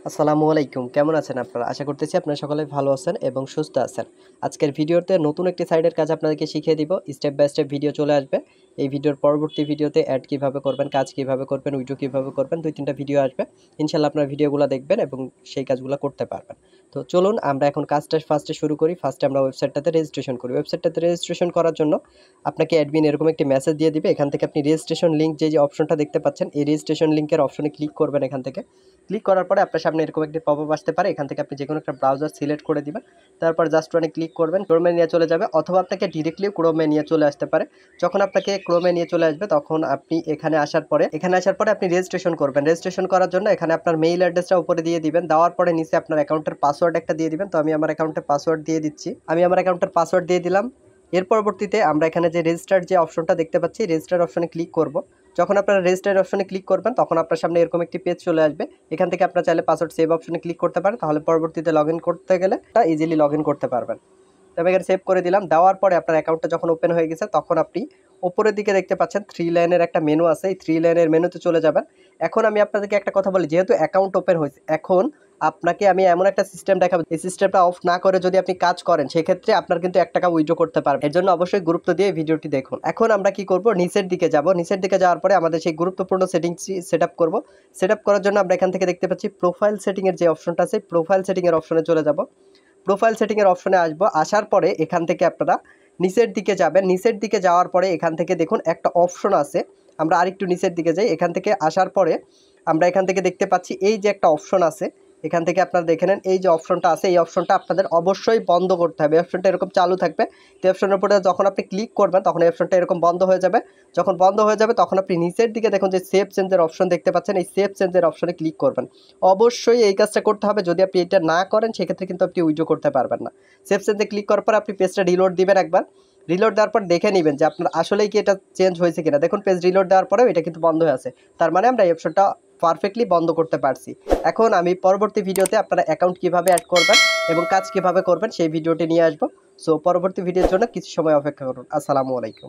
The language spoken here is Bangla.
আসসালামু আলাইকুম। কেমন আছেন আপনারা? আশা করতেছি আপনারা সকলে ভালো আছেন এবং সুস্থ আছেন। আজকের ভিডিওতে নতুন একটি সাইটের কাজ আপনাদেরকে শিখিয়ে দিব। স্টেপ বাই স্টেপ ভিডিও চলে আসবে। এই ভিডিওর পরবর্তী ভিডিওতে অ্যাড কিভাবে করবেন, কাজ কিভাবে করবেন, উইড্রো কিভাবে করবেন ২-৩ টা ভিডিও আসবে। ইনশাআল্লাহ আপনারা ভিডিওগুলো দেখবেন এবং সেই কাজগুলো করতে পারবেন। তো চলুন আমরা এখন কাজটা ফার্স্টে শুরু করি। ফার্স্টে আমরা ওয়েবসাইটটাতে রেজিস্ট্রেশন করি। ওয়েবসাইটটাতে রেজিস্ট্রেশন করার জন্য আপনাকে অ্যাডমিন এরকম একটি মেসেজ দিয়ে দিবে। এখান থেকে আপনি রেজিস্ট্রেশন লিংক যে অপশনটা দেখতে পাচ্ছেন, এই রেজিস্ট্রেশন লিংকের অপশনে ক্লিক করবেন এখান থেকে। ক্লিক করার পরে আপনার সামনে এরকম একটি পপআপ আসতে পারে। এখান থেকে আপনি যেকোনো একটা ব্রাউজার সিলেক্ট করে দিবেন। তারপর জাস্ট ওয়ানে ক্লিক করবেন, ক্রোমে নিয়ে চলে যাবে অথবা আপনাকে ডিরেক্টলি ক্রোমে নিয়ে চলে আসতে পারে। যখন আপনাকে ক্রোমে নিয়ে চলে আসবে তখন আপনি এখানে আসার পরে আপনি রেজিস্ট্রেশন করবেন। রেজিস্ট্রেশন করার জন্য এখানে আপনার মেইল অ্যাড্রেসটা উপরে দিয়ে দিবেন। দেওয়ার পরে নিচে আপনার অ্যাকাউন্টের পাসওয়ার্ড একটা দিয়ে দিবেন। তো আমি আমার অ্যাকাউন্টের পাসওয়ার্ড দিয়ে দিচ্ছি। আমি আমার অ্যাকাউন্টের পাসওয়ার্ড দিয়ে দিলাম। এর পরবর্তীতে আমরা এখানে যে রেজিস্টার যে অপশনটা দেখতে পাচ্ছি, রেজিস্টার অপশনে ক্লিক করব। যখন আপনারা রেজিস্টার অপশনে ক্লিক করবেন তখন আপনার সামনে এরকম একটি পেজ চলে আসবে। এখান থেকে আপনারা চাইলে পাসওয়ার্ড সেভ অপশনে ক্লিক করতে পারেন, তাহলে পরবর্তীতে লগইন করতে গেলে ইজিলি লগইন করতে পারবেন। তবে এখানে সেভ করে দিলাম। দেওয়ার পরে আপনার অ্যাকাউন্টটা যখন ওপেন হয়ে গেছে তখন আপনি উপরের দিকে দেখতে পাচ্ছেন 3 লাইনের একটা মেনু আছে। এই 3 লাইনের মেনুতে চলে যাবেন। এখন আমি আপনাদেরকে একটা কথা বলি, যেহেতু অ্যাকাউন্ট ওপেন হয়েছে, এখন আপনাকে আমি এমন একটা সিস্টেম দেখাবো, এই সিস্টেমটা অফ না করে যদি আপনি কাজ করেন সেক্ষেত্রে আপনার কিন্তু 1 টাকা উইথড্র করতে পারবেন। এর জন্য অবশ্যই গুরুত্ব দিয়ে ভিডিওটি দেখুন। এখন আমরা কি করব, নিচের দিকে যাব। নিচের দিকে যাওয়ার পরে আমাদের সেই গুরুত্বপূর্ণ সেটিংসটি সেটআপ করব। সেটআপ করার জন্য আমরা এখান থেকে দেখতে পাচ্ছি প্রোফাইল সেটিং এর যে অপশনটা আছে, প্রোফাইল সেটিং এর অপশনে চলে যাব। প্রোফাইল সেটিংয়ের অপশনে আসবো। আসার পরে এখান থেকে আপনারা নিচের দিকে যাবেন। নিচের দিকে যাওয়ার পরে এখান থেকে দেখুন একটা অপশন আছে। আমরা আরেকটু নিচের দিকে যাই। এখান থেকে আসার পরে আমরা এখান থেকে দেখতে পাচ্ছি এই যে একটা অপশন আছে। এখান থেকে আপনারা দেখে নেন, এই যে অপশনটা আছে, এই অপশনটা আপনাদের অবশ্যই বন্ধ করতে হবে। এই অপশনটা এরকম চালু থাকবে। তো এই অপশনের উপরে যখন আপনি ক্লিক করবেন তখন এই অপশনটা এরকম বন্ধ হয়ে যাবে। যখন বন্ধ হয়ে যাবে তখন আপনি নিচের দিকে দেখুন যে সেভ চেঞ্জের অপশন দেখতে পাচ্ছেন, এই সেভ চেঞ্জের অপশনে ক্লিক করবেন। অবশ্যই এই কাজটা করতে হবে। যদি আপনি এটা না করেন সেক্ষেত্রে কিন্তু আপনি উইথড্র করতে পারবেন না। সেভ চেঞ্জে ক্লিক করার পর আপনি পেজটা রিলোড দিবেন একবার। রিলোড দেওয়ার পর দেখে নেবেন যে আপনার আসলেই কি এটা চেঞ্জ হয়েছে কিনা। দেখুন পেজ রিলোড দেওয়ার পরেও এটা কিন্তু বন্ধ হয়ে আছে। তার মানে আমরা এই অপশনটা পারফেক্টলি বন্ধ করতে পারছি। এখন আমি পরবর্তী ভিডিওতে আপনারা অ্যাকাউন্ট কিভাবে অ্যাড করবেন এবং কাজ কিভাবে করবেন সেই ভিডিওটি নিয়ে আসবো। সো পরবর্তী ভিডিওর জন্য কিছু সময় অপেক্ষা করুন। আসসালামু আলাইকুম।